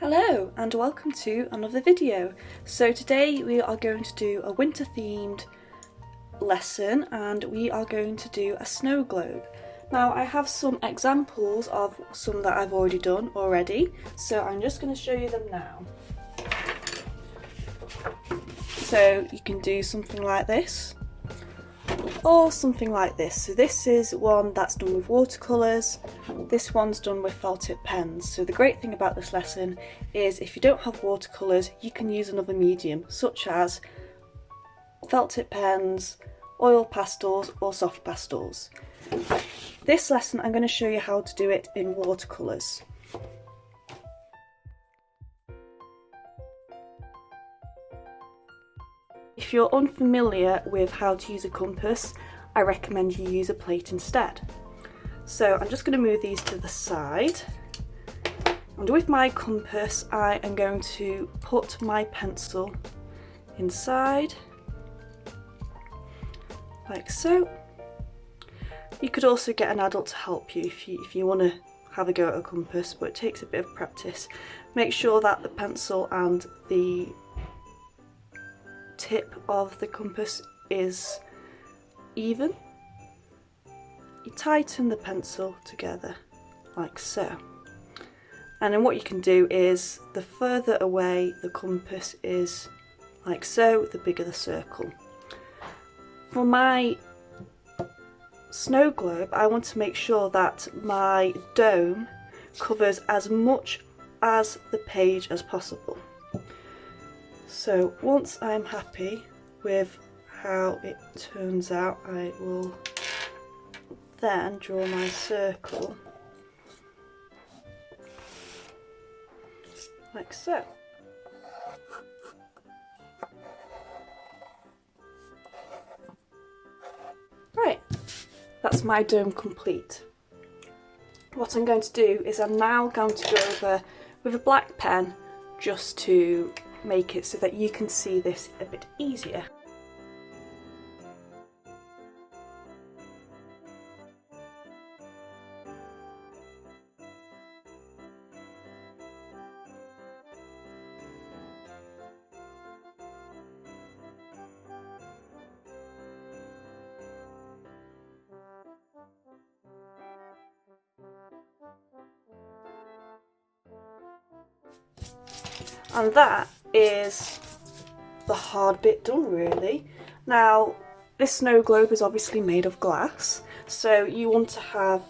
Hello and welcome to another video. So today we are going to do a winter themed lesson and we are going to do a snow globe. Now I have some examples of some that I've already done so I'm just going to show you them now. So you can do something like this or something like this. So this is one that's done with watercolours, this one's done with felt tip pens. So the great thing about this lesson is if you don't have watercolours you can use another medium such as felt tip pens, oil pastels or soft pastels. This lesson I'm going to show you how to do it in watercolours. If you're unfamiliar with how to use a compass, I recommend you use a plate instead. So I'm just going to move these to the side, and with my compass I am going to put my pencil inside, like so. You could also get an adult to help you if you want to have a go at a compass, but it takes a bit of practice. Make sure that the pencil and the tip of the compass is even. You tighten the pencil together like so, and then what you can do is the further away the compass is like so, the bigger the circle. For my snow globe I want to make sure that my dome covers as much as the page as possible. So once I'm happy with how it turns out, I will then draw my circle like so. Right, that's my dome complete. What I'm going to do is I'm now going to go over with a black pen just to make it so that you can see this a bit easier. And that is the hard bit done really. Now this snow globe is obviously made of glass, so you want to have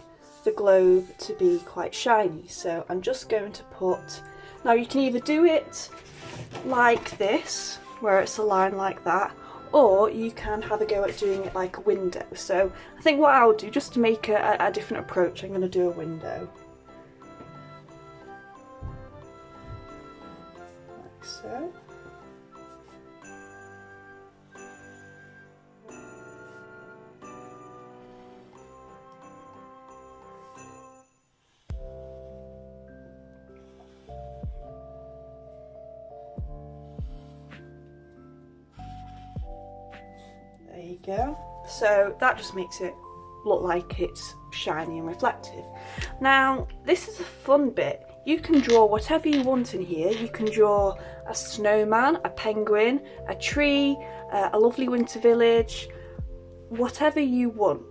the globe to be quite shiny. So I'm just going to put, now you can either do it like this where it's a line like that, or you can have a go at doing it like a window. So I think what I'll do, just to make a different approach, I'm going to do a window. So. There you go. So that just makes it look like it's shiny and reflective. Now this is a fun bit. You can draw whatever you want in here. You can draw a snowman, a penguin, a tree, a lovely winter village, whatever you want.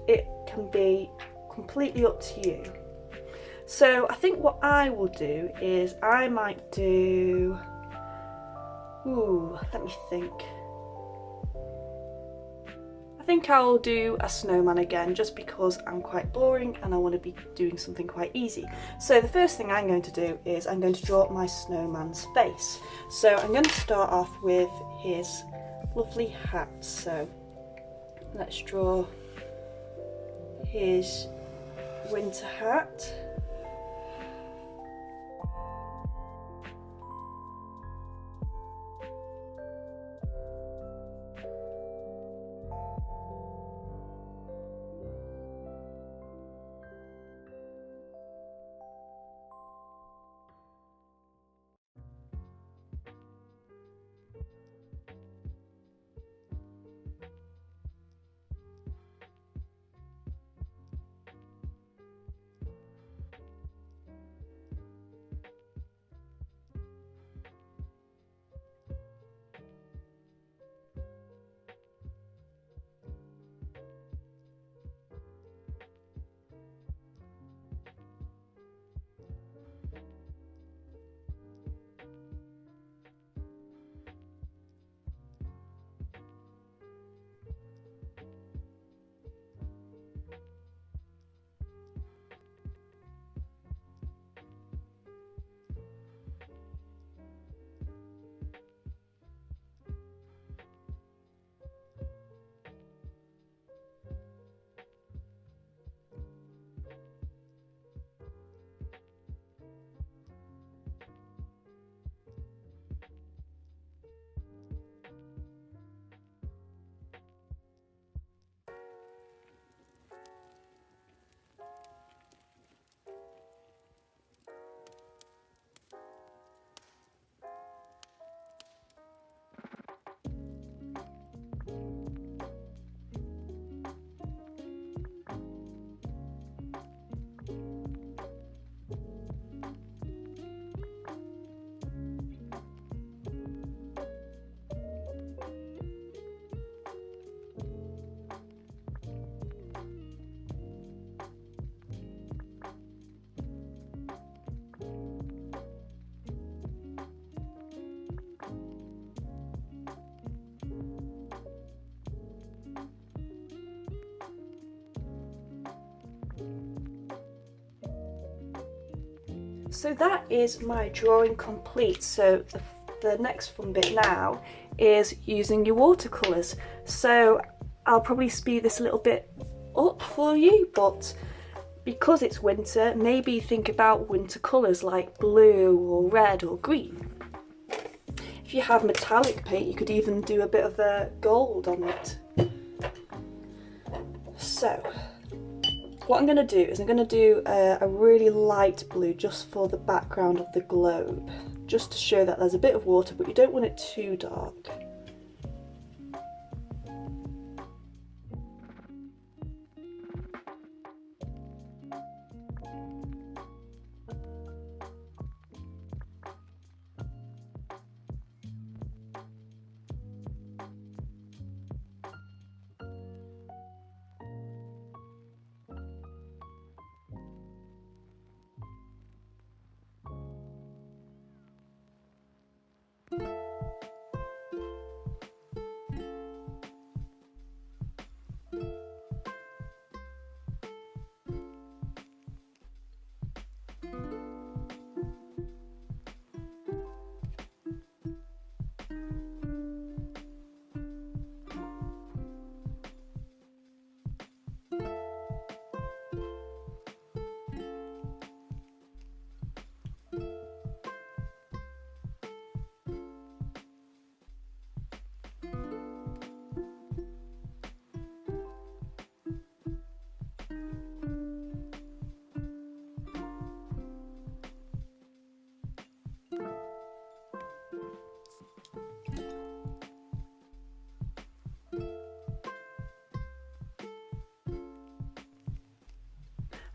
It can be completely up to you. So I think what I will do is I might do, let me think. I think I'll do a snowman again just because I'm quite boring and I want to be doing something quite easy. So the first thing I'm going to do is I'm going to draw my snowman's face. So I'm going to start off with his lovely hat. So let's draw his winter hat. So that is my drawing complete. So the next fun bit now is using your watercolours. So I'll probably speed this a little bit up for you, but because it's winter, maybe think about winter colours like blue or red or green. If you have metallic paint, you could even do a bit of a gold on it. So what I'm going to do is I'm going to do a really light blue just for the background of the globe, just to show that there's a bit of water, but you don't want it too dark.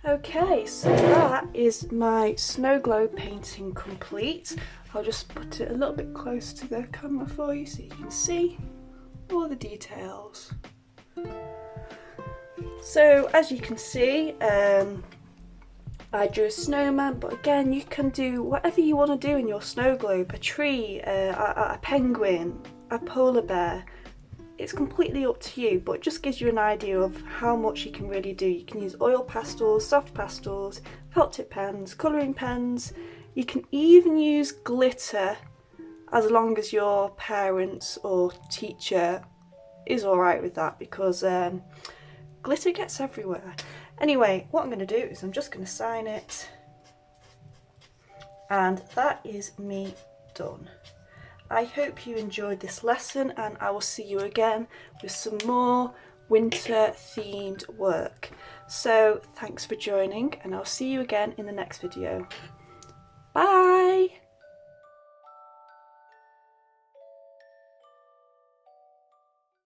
Okay, so that is my snow globe painting complete. I'll just put it a little bit close to the camera for you so you can see all the details. So as you can see, I drew a snowman, but again you can do whatever you want to do in your snow globe. A tree, a penguin, a polar bear. It's completely up to you, but it just gives you an idea of how much you can really do. You can use oil pastels, soft pastels, felt tip pens, colouring pens. You can even use glitter, as long as your parents or teacher is alright with that, because glitter gets everywhere. Anyway, what I'm going to do is I'm just going to sign it, and that is me done. I hope you enjoyed this lesson, and I will see you again with some more winter themed work. So thanks for joining, and I'll see you again in the next video. Bye!